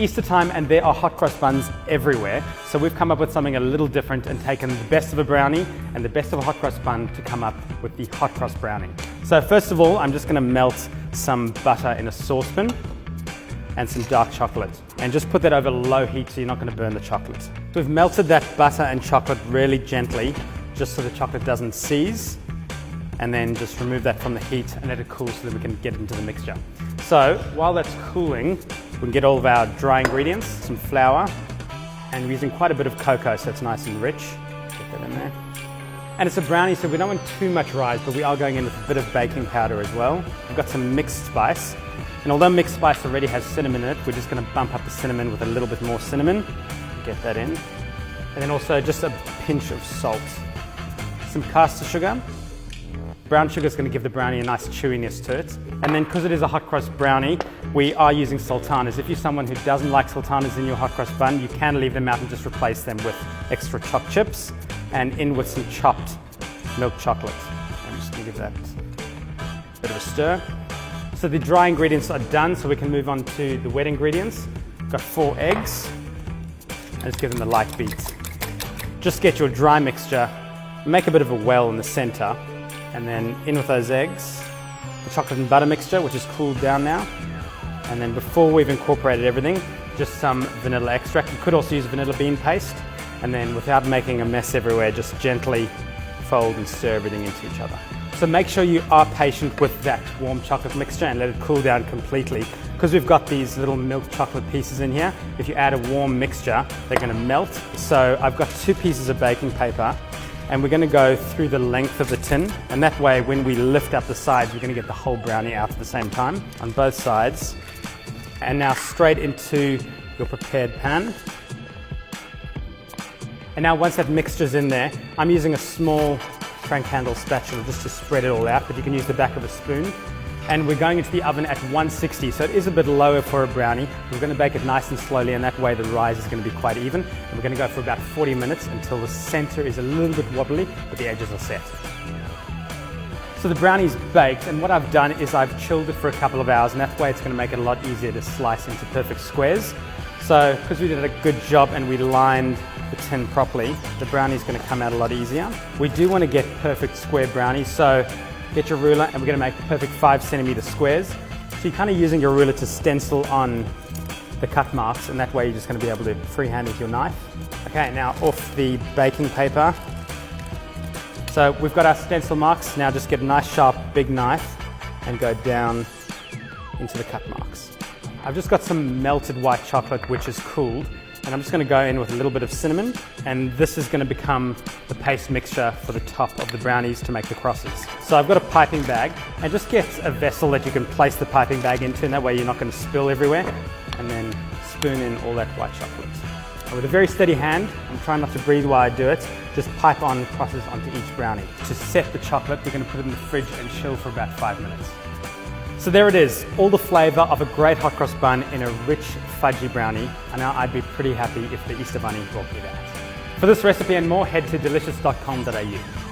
Easter time and there are hot cross buns everywhere. So we've come up with something a little different and taken the best of a brownie and the best of a hot cross bun to come up with the hot cross brownie. So first of all, I'm just going to melt some butter in a saucepan and some dark chocolate. And just put that over low heat so you're not going to burn the chocolate. We've melted that butter and chocolate really gently, just so the chocolate doesn't seize. And then just remove that from the heat and let it cool so that we can get into the mixture. So while that's cooling, we can get all of our dry ingredients, some flour, and we're using quite a bit of cocoa so it's nice and rich. Get that in there. And it's a brownie, so we don't want too much rise, but we are going in with a bit of baking powder as well. We've got some mixed spice. And although mixed spice already has cinnamon in it, we're just going to bump up the cinnamon with a little bit more cinnamon. Get that in. And then also just a pinch of salt. Some caster sugar. Brown sugar is going to give the brownie a nice chewiness to it. And then because it is a hot cross brownie, we are using sultanas. If you're someone who doesn't like sultanas in your hot cross bun, you can leave them out and just replace them with extra chopped chips and in with some chopped milk chocolate. I'm just going to give that a bit of a stir. So the dry ingredients are done, so we can move on to the wet ingredients. Got 4 eggs. And just give them a light beat. Just get your dry mixture, make a bit of a well in the center, and then in with those eggs, the chocolate and butter mixture, which is cooled down now. And then before we've incorporated everything, just some vanilla extract. You could also use vanilla bean paste. And then without making a mess everywhere, just gently fold and stir everything into each other. So make sure you are patient with that warm chocolate mixture and let it cool down completely. Because we've got these little milk chocolate pieces in here, if you add a warm mixture, they're going to melt. So I've got 2 pieces of baking paper. And we're going to go through the length of the tin, and that way when we lift up the sides, we're going to get the whole brownie out at the same time on both sides. And now straight into your prepared pan. And now once that mixture's in there, I'm using a small crank handle spatula just to spread it all out, but you can use the back of a spoon. And we're going into the oven at 160, so it is a bit lower for a brownie. We're going to bake it nice and slowly, and that way the rise is going to be quite even. And we're going to go for about 40 minutes until the center is a little bit wobbly, but the edges are set. So the brownie's baked, and what I've done is I've chilled it for a couple of hours, and that way it's going to make it a lot easier to slice into perfect squares. So because we did a good job and we lined the tin properly, the brownie's going to come out a lot easier. We do want to get perfect square brownies, so get your ruler and we're going to make perfect 5cm squares. So you're kind of using your ruler to stencil on the cut marks, and that way you're just going to be able to freehand with your knife. Okay, now off the baking paper. So we've got our stencil marks. Now just get a nice sharp big knife and go down into the cut marks. I've just got some melted white chocolate which is cooled, and I'm just going to go in with a little bit of cinnamon, and this is going to become the paste mixture for the top of the brownies to make the crosses. So I've got a piping bag, and just get a vessel that you can place the piping bag into, and that way you're not going to spill everywhere, and then spoon in all that white chocolate. And with a very steady hand, I'm trying not to breathe while I do it, just pipe on crosses onto each brownie. To set the chocolate, we're going to put it in the fridge and chill for about 5 minutes. So there it is, all the flavour of a great hot cross bun in a rich fudgy brownie, and now I'd be pretty happy if the Easter Bunny brought me that. For this recipe and more, head to delicious.com.au.